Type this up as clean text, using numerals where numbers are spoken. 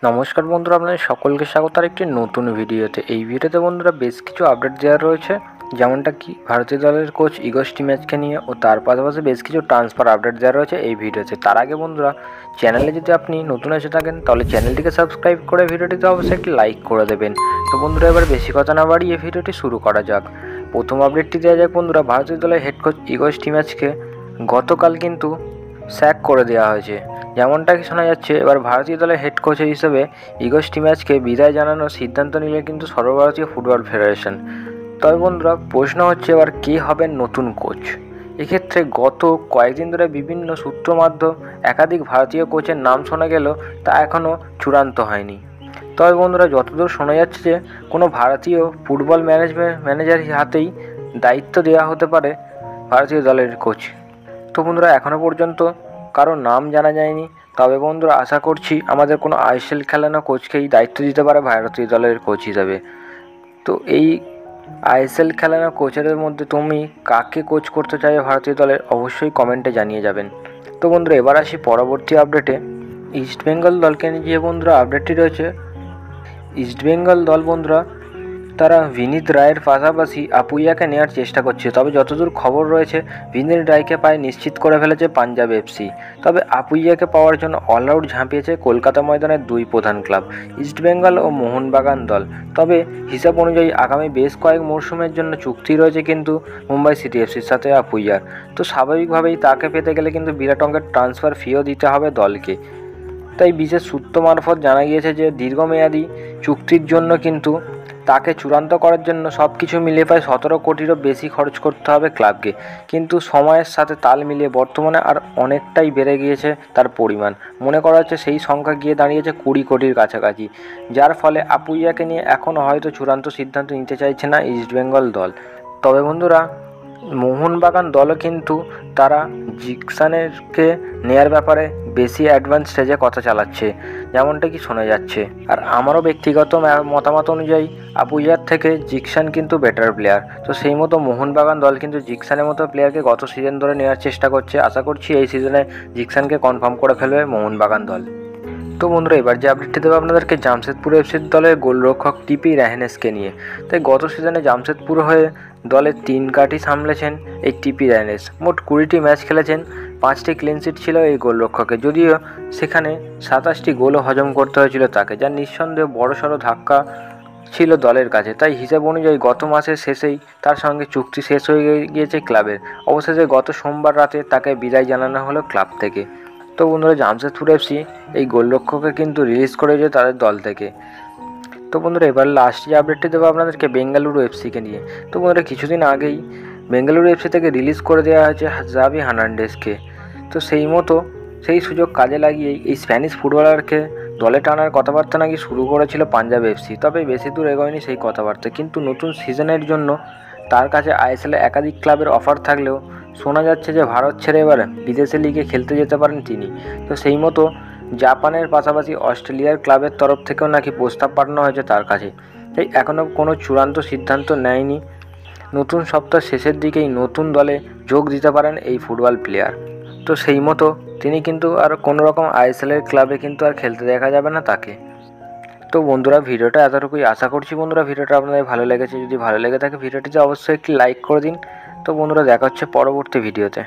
নমস্কার বন্ধুরা, আপনাদের সকলকে স্বাগত আর একটি নতুন ভিডিওতে। এই ভিডিওতে বন্ধুরা বেশ কিছু আপডেট দেওয়া রয়েছে, যেমনটা কি ভারতীয় দলের কোচ ইগর স্টিমেচকে নিয়ে ও তার পাশাপাশি বেশ কিছু ট্রান্সফার আপডেট দেওয়া রয়েছে এই ভিডিওতে। তার আগে বন্ধুরা, চ্যানেলে যদি আপনি নতুন এসে থাকেন তাহলে চ্যানেলটিকে সাবস্ক্রাইব করে ভিডিওটিতে অবশ্যই একটি লাইক করে দেবেন। তো বন্ধুরা, এবার বেশি কথা না বাড়িয়ে ভিডিওটি শুরু করা যাক। প্রথম আপডেটটি দেওয়া যাক বন্ধুরা, ভারতীয় দলের হেড কোচ ইগর স্টিমেচকে গতকাল কিন্তু স্যাক করে দেওয়া হয়েছে। যেমনটা কি শোনা যাচ্ছে, এবার ভারতীয় দলের হেড কোচ হিসেবে ইগর স্টিমেচকে বিদায় জানানোর সিদ্ধান্ত নিলে কিন্তু সর্বভারতীয় ফুটবল ফেডারেশন। তবে বন্ধুরা, প্রশ্ন হচ্ছে এবার কে হবেন নতুন কোচ। এক্ষেত্রে গত কয়েকদিন ধরে বিভিন্ন সূত্র মাধ্যম একাধিক ভারতীয় কোচের নাম শোনা গেলেও তা এখনও চূড়ান্ত হয়নি। তবে বন্ধুরা, যতদূর শোনা যাচ্ছে যে কোনো ভারতীয় ফুটবল ম্যানেজার হাতেই দায়িত্ব দেওয়া হতে পারে ভারতীয় দলের কোচ। তো বন্ধুরা, এখনও পর্যন্ত কারো নাম জানা যায়নি। তবে বন্ধুরা, আশা করছি আমাদের কোনো আইএসএল খেলানো কোচকেই দায়িত্ব দিতে পারে ভারতীয় দলের কোচ হিসাবে। তো এই আইএসএল খেলানো কোচের মধ্যে তুমি কাকে কোচ করতে চাইবে ভারতীয় দলের, অবশ্যই কমেন্টে জানিয়ে যাবেন। তো বন্ধুরা, এবার আসি পরবর্তী আপডেটে। ইস্টবেঙ্গল দলকে নিয়ে বন্ধুরা আপডেটটি রয়েছে। ইস্টবেঙ্গল দল বন্ধুরা তারা বিনীত রায়ের পাশাপাশি আপুইয়াকে নেওয়ার চেষ্টা করছে। তবে যতদূর খবর রয়েছে, বিনীত রায়কে পায় নিশ্চিত করে ফেলেছে পাঞ্জাব এফসি। তবে আপুইয়াকে পাওয়ার জন্য অলআউট ঝাঁপিয়েছে কলকাতা ময়দানের দুই প্রধান ক্লাব, ইস্টবেঙ্গল ও মোহনবাগান দল। তবে হিসাব অনুযায়ী আগামী বেশ কয়েক মরশুমের জন্য চুক্তি রয়েছে কিন্তু মুম্বাই সিটি এফসির সাথে আপুইয়ার। তো স্বাভাবিকভাবেই তাকে পেতে গেলে কিন্তু বিরাট অঙ্কের ট্রান্সফার ফিও দিতে হবে দলকে। তাই বিশেষ সূত্র মারফত জানা গিয়েছে যে দীর্ঘমেয়াদী চুক্তির জন্য কিন্তু তাকে চূড়ান্ত করার জন্য সব কিছু মিলিয়ে প্রায় 17 কোটিরও বেশি খরচ করতে হবে ক্লাবকে। কিন্তু সময়ের সাথে তাল মিলিয়ে বর্তমানে আর অনেকটাই বেড়ে গিয়েছে তার পরিমাণ। মনে করা হচ্ছে সেই সংখ্যা গিয়ে দাঁড়িয়েছে 20 কোটির কাছাকাছি, যার ফলে আপুইয়াকে নিয়ে এখনও হয়তো চূড়ান্ত সিদ্ধান্ত নিতে চাইছে না ইস্টবেঙ্গল দল। তবে বন্ধুরা, মোহনবাগান দলও কিন্তু তারা জিকসানকে নেয়ার ব্যাপারে বেশি অ্যাডভান্স স্টেজে কথা চালাচ্ছে, যেমনটা কি শোনা যাচ্ছে। আর আমারও ব্যক্তিগত মতামত অনুযায়ী আপুইয়ার থেকে জিকসান কিন্তু বেটার প্লেয়ার। তো সেই মতো মোহনবাগান দল কিন্তু জিকসানের মতো প্লেয়ারকে গত সিজন ধরে নেওয়ার চেষ্টা করছে। আশা করছি এই সিজনে জিকসানকে কনফার্ম করে ফেলবে মোহনবাগান দল। তো বন্ধুরা, এবার যে আপডেটটি দেবো আপনাদেরকে জামশেদপুর এফসির দলের গোলরক্ষক টিপি রায়হানেসকে নিয়ে। তাই গত সিজনে জামশেদপুর হয়ে দলের 3 কাঠই সামলেছেন এই টিপি রায়হানেস। মোট 20টি ম্যাচ খেলেছেন, 5টি ক্লিনশিট ছিল এই গোলরক্ষকের, যদিও সেখানে 27টি গোলও হজম করতে হয়েছিল তাকে, যা নিঃসন্দেহে বড়সড় ধাক্কা ছিল দলের কাছে। তাই হিসাব অনুযায়ী গত মাসের শেষেই তার সঙ্গে চুক্তি শেষ হয়ে গিয়েছে ক্লাবের। অবশেষে গত সোমবার রাতে তাকে বিদায় জানানো হলো ক্লাব থেকে। তো বন্ধুরা, জামশেদপুর এফসি এই গোলরক্ষককে কিন্তু রিলিজ করেছে তাদের দল থেকে। তো বন্ধুরা, এবার লাস্ট যে আপডেটটি দেবো আপনাদেরকে বেঙ্গালুরু এফসিকে নিয়ে। তো বন্ধুরা, কিছুদিন আগেই বেঙ্গালুরু এফসি থেকে রিলিজ করে দেওয়া হয়েছে জাভি হার্নান্ডেজকে। তো সেই সুযোগ কাজে লাগিয়েই এই স্প্যানিশ ফুটবলারকে দলে টানার কথাবার্তা নাকি শুরু করেছিল পাঞ্জাব এফসি। তবে বেশি দূর এগোয়নি সেই কথাবার্তা, কিন্তু নতুন সিজনের জন্য তার কাছে আইএসএলে একাধিক ক্লাবের অফার থাকলেও শোনা যাচ্ছে যে ভারত ছেড়ে এবার বিদেশে লিগে খেলতে যেতে পারেন তিনি। তো সেই মতো জাপানের পাশাপাশি অস্ট্রেলিয়ার ক্লাবের তরফ থেকেও নাকি প্রস্তাব পাঠানো হয়েছে তার কাছে। তাই এখনও কোনো চূড়ান্ত সিদ্ধান্ত নেয়নি। নতুন সপ্তাহ শেষের দিকেই নতুন দলে যোগ দিতে পারেন এই ফুটবল প্লেয়ার। তো সেই মতো তিনি কিন্তু আর কোনো রকম আইএসএলের ক্লাবে কিন্তু আর খেলতে দেখা যাবে না তাকে। তো বন্ধুরা, ভিডিওটা এতটুকুই। আশা করছি বন্ধুরা ভিডিওটা আপনাদের ভালো লেগেছে। যদি ভালো লেগে থাকে ভিডিওটিতে অবশ্যই একটি লাইক করে দিন। তো বন্ধুরা, দেখা হচ্ছে পরবর্তী ভিডিওতে।